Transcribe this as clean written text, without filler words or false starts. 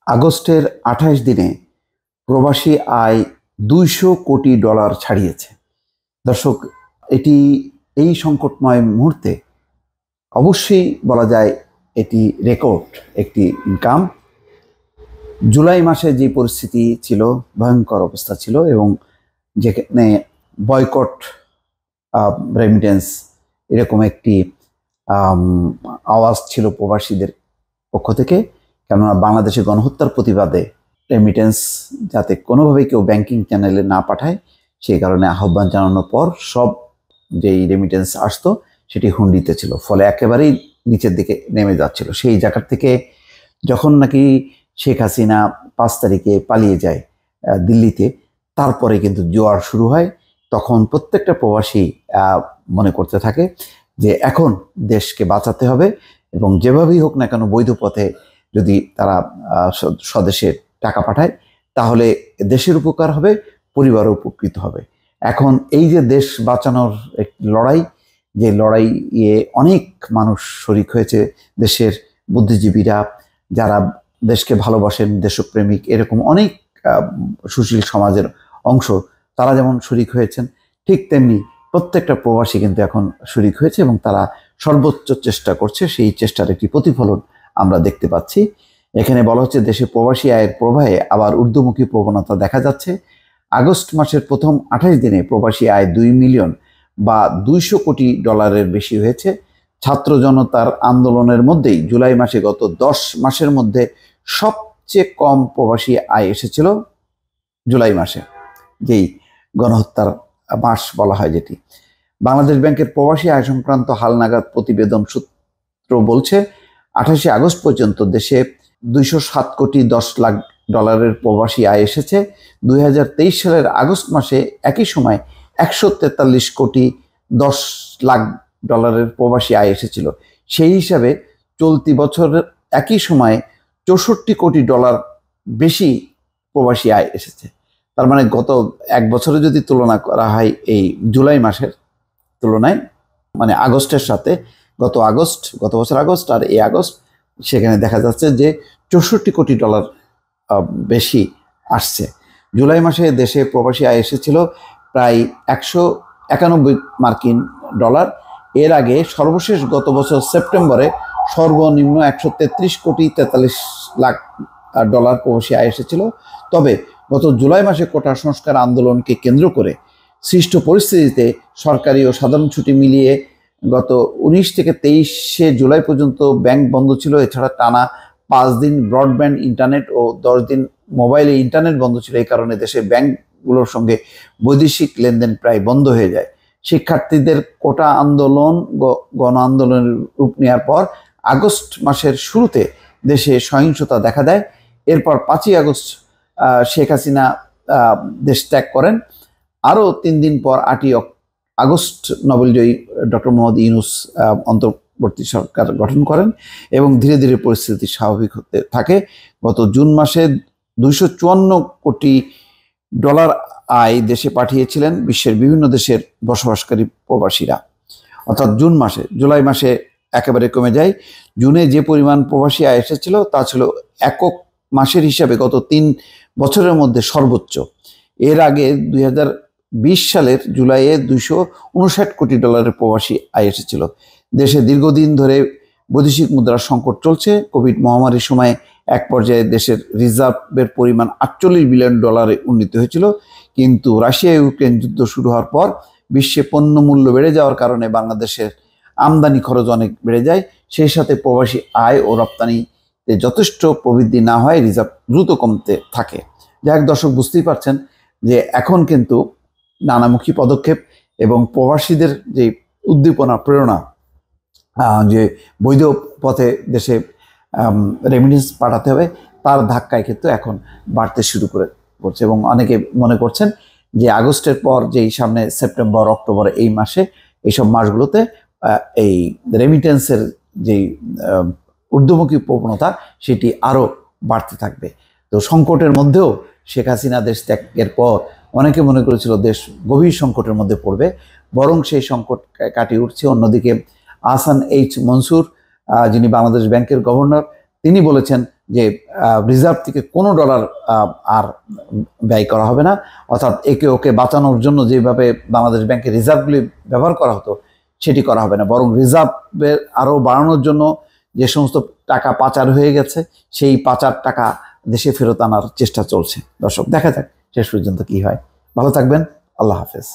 আগস্টের 28 দিনে প্রবাসী আয় $200 কোটি ছাড়িয়েছে। দর্শক, এই সংকটময় মুহূর্তে অবশ্যই বলা যায় এটি রেকর্ড একটি ইনকাম। জুলাই মাসে যে পরিস্থিতি ছিল, ভয়ঙ্কর অবস্থা ছিল, এবং যেখানে বয়কট রেমিটেন্স এরকম একটি আওয়াজ ছিল প্রবাসীদের পক্ষ থেকে, কেননা বাংলাদেশে গণহত্যার প্রতিবাদে রেমিটেন্স যাতে কোনোভাবেই কেউ ব্যাংকিং চ্যানেলে না পাঠায়, সেই কারণে আহ্বান জানানোর পর সব যেই রেমিটেন্স আসতো সেটি হুন্ডিতে ছিল, ফলে একেবারেই নিচের দিকে নেমে যাচ্ছিল। সেই জায়গা থেকে যখন নাকি শেখ হাসিনা 5 তারিখে পালিয়ে যায় দিল্লিতে, তারপরে কিন্তু জোয়ার শুরু হয়। তখন প্রত্যেকটা প্রবাসী মনে করতে থাকে যে এখন দেশকে বাঁচাতে হবে, এবং যেভাবেই হোক না কেন বৈধ পথে যদি তারা স্বদেশে টাকা পাঠায় তাহলে দেশের উপকার হবে, পরিবারও উপকৃত হবে। এখন এই যে দেশ বাঁচানোর একটি লড়াই, যে লড়াইয়ে অনেক মানুষ শরিক হয়েছে, দেশের বুদ্ধিজীবীরা যারা দেশকে ভালোবাসেন, দেশপ্রেমিক, এরকম অনেক সুশীল সমাজের অংশ, তারা যেমন শরিক হয়েছেন, ঠিক তেমনি প্রত্যেকটা প্রবাসী কিন্তু এখন শরিক হয়েছে এবং তারা সর্বোচ্চ চেষ্টা করছে। সেই চেষ্টার একটি প্রতিফলন আমরা দেখতে পাচ্ছি। এখানে বলা হচ্ছে দেশে প্রবাসী আয়ের প্রবাহে আবার ঊর্ধ্বমুখী প্রবণতা দেখা যাচ্ছে। আগস্ট মাসের প্রথম 28 দিনে প্রবাসী আয় 2 মিলিয়ন বা $200 কোটি বেশি হয়েছে। ছাত্র জনতার আন্দোলনের মধ্যেই জুলাই মাসে গত 10 মাসের মধ্যে সবচেয়ে কম প্রবাসী আয় এসেছিল জুলাই মাসে, যেই গণহত্যার মাস বলা হয় যেটি। বাংলাদেশ ব্যাংকের প্রবাসী আয় সংক্রান্ত হালনাগাদ প্রতিবেদন সূত্র বলছে 28 আগস্ট পর্যন্ত দেশে $207.10 কোটি প্রবাসী আয় এসেছে। 2023 সালের আগস্ট মাসে একই সময় $143.10 কোটি প্রবাসী আয় এসেছিল। সেই হিসাবে চলতি বছরের একই সময়ে $64 কোটি বেশি প্রবাসী আয় এসেছে। তার মানে গত এক বছরে যদি তুলনা করা হয় এই জুলাই মাসের তুলনায়, মানে আগস্টের সাথে গত বছর আগস্ট আর এই আগস্ট, সেখানে দেখা যাচ্ছে যে $64 কোটি বেশি আসছে। জুলাই মাসে দেশে প্রবাসী আয় এসেছিল প্রায় $191 এর আগে সর্বশেষ গত বছর সেপ্টেম্বরে সর্বনিম্ন $133.43 কোটি প্রবাসী আয় এসেছিল। তবে গত জুলাই মাসে কোটা সংস্কার আন্দোলনকে কেন্দ্র করে সৃষ্ট পরিস্থিতিতে সরকারি ও সাধারণ ছুটি মিলিয়ে গত 19 থেকে 23 জুলাই পর্যন্ত ব্যাংক বন্ধ ছিল। এছাড়া টানা 5 দিন ব্রডব্যান্ড ইন্টারনেট ও 10 দিন মোবাইলে ইন্টারনেট বন্ধ ছিল। এই কারণে দেশের ব্যাংকগুলোর সঙ্গে বৈদেশিক লেনদেন প্রায় বন্ধ হয়ে যায়। শিক্ষার্থীদের কোটা আন্দোলন গণ আন্দোলনের রূপ নেওয়ার পর আগস্ট মাসের শুরুতে দেশে সহিংসতা দেখা দেয়। এরপর 5ই আগস্ট শেখ হাসিনা দেশ ত্যাগ করেন। আরও 3 দিন পর 8ই আগস্ট নোবেলজয়ী ডক্টর মোহাম্মদ ইউনূস অন্তর্বর্তী সরকার গঠন করেন এবং ধীরে ধীরে পরিস্থিতি স্বাভাবিক হতে থাকে। গত জুন মাসে $254 কোটি আয় দেশে পাঠিয়েছিলেন বিশ্বের বিভিন্ন দেশের বসবাসকারী প্রবাসীরা। অর্থাৎ জুলাই মাসে একেবারে কমে যায়। জুনে যে পরিমাণ প্রবাসী আয় এসেছিল তা ছিল একক মাসের হিসাবে গত 3 বছরের মধ্যে সর্বোচ্চ। এর আগে 2020 সালের জুলাইয়ে $259 কোটি প্রবাসী আয় এসেছিল। দেশে দীর্ঘদিন ধরে বৈদেশিক মুদ্রার সংকট চলছে। কোভিড মহামারীর সময় এক পর্যায়ে দেশের রিজার্ভের পরিমাণ $48 বিলিয়ন উন্নীত হয়েছিল, কিন্তু রাশিয়া ইউক্রেন যুদ্ধ শুরু হওয়ার পর বিশ্বে পণ্য মূল্য বেড়ে যাওয়ার কারণে বাংলাদেশের আমদানি খরচ অনেক বেড়ে যায়। সেই সাথে প্রবাসী আয় ও রপ্তানিতে যথেষ্ট প্রবৃদ্ধি না হয় রিজার্ভ দ্রুত কমতে থাকে। যাই হোক দর্শক, বুঝতেই পারছেন যে এখন কিন্তু নানামুখী পদক্ষেপ এবং প্রবাসীদের যে উদ্দীপনা, প্রেরণা, যে বৈধ পথে দেশে রেমিটেন্স পাঠাতে হবে, তার ধাক্কায় কিন্তু এখন বাড়তে শুরু করছে। এবং অনেকে মনে করছেন যে আগস্টের পর যেই সামনে সেপ্টেম্বর, অক্টোবর, এই মাসে, এইসব মাসগুলোতে এই রেমিটেন্সের যেই ঊর্ধ্বমুখী প্রবণতা সেটি আরও বাড়তে থাকবে। তো সংকটের মধ্যেও শেখ হাসিনা দেশ ত্যাগের পর অনেকে মনে করেছিল দেশ গভীর সংকটের মধ্যে পড়বে, বরং সেই সংকট কাটিয়ে উঠছে। অন্যদিকে আহসান এইচ মনসুর, যিনি বাংলাদেশ ব্যাংকের গভর্নর, তিনি বলেছেন যে রিজার্ভ থেকে কোনো ডলার আর ব্যয় করা হবে না, অর্থাৎ একে ওকে বাঁচানোর জন্য যেভাবে বাংলাদেশ ব্যাংকের রিজার্ভগুলি ব্যবহার করা হতো সেটি করা হবে না, বরং রিজার্ভের আরও বাড়ানোর জন্য যে সমস্ত টাকা পাচার হয়ে গেছে সেই পাচার টাকা দেশে ফেরত আনার চেষ্টা চলছে। দর্শক, দেখা যাক শেষ পর্যন্ত কি হয়। ভালো থাকবেন। আল্লাহ হাফেজ।